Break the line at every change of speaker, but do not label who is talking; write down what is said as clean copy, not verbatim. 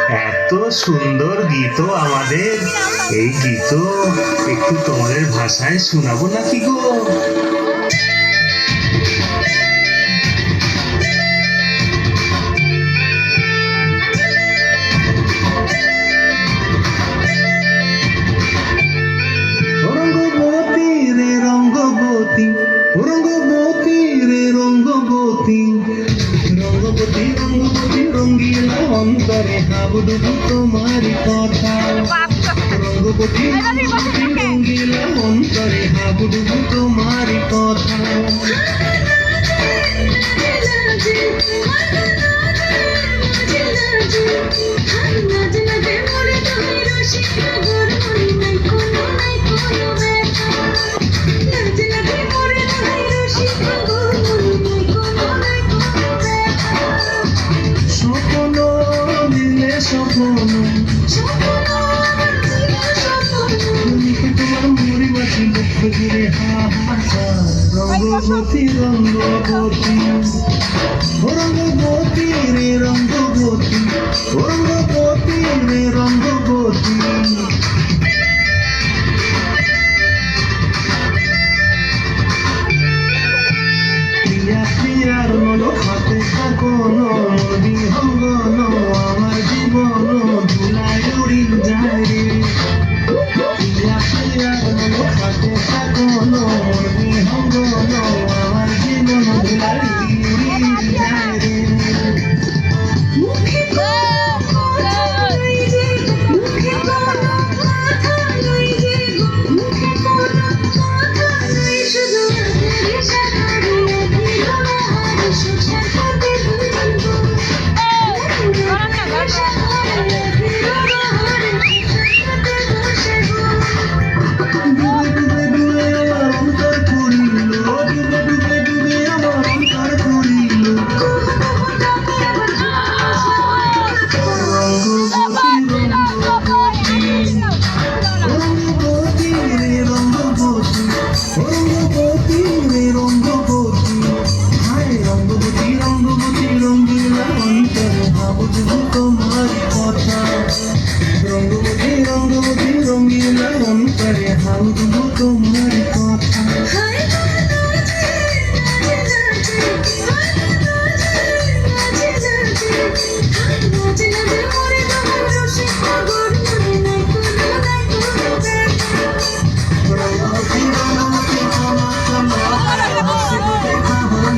এত সুন্দর গীত আমাদের, এই গীত একটু তোমাদের ভাষায় শোনাবো নাকি গো? রঙ্গবতী রে রঙ্গবতী, রঙ্গবতী রে রঙ্গবতী, রঙ্গবতী রঙ্গবতী রঙ্গিলা অন্তরে হাবুডুবু তোমারি কথা। রঙ্গবতী রঙ্গবতী রঙ্গিলা অন্তরে হাবুডুবু তোমারি কথা। রঙ্গবতী রঙ্গবতী, রঙ্গবতী রে রঙ্গ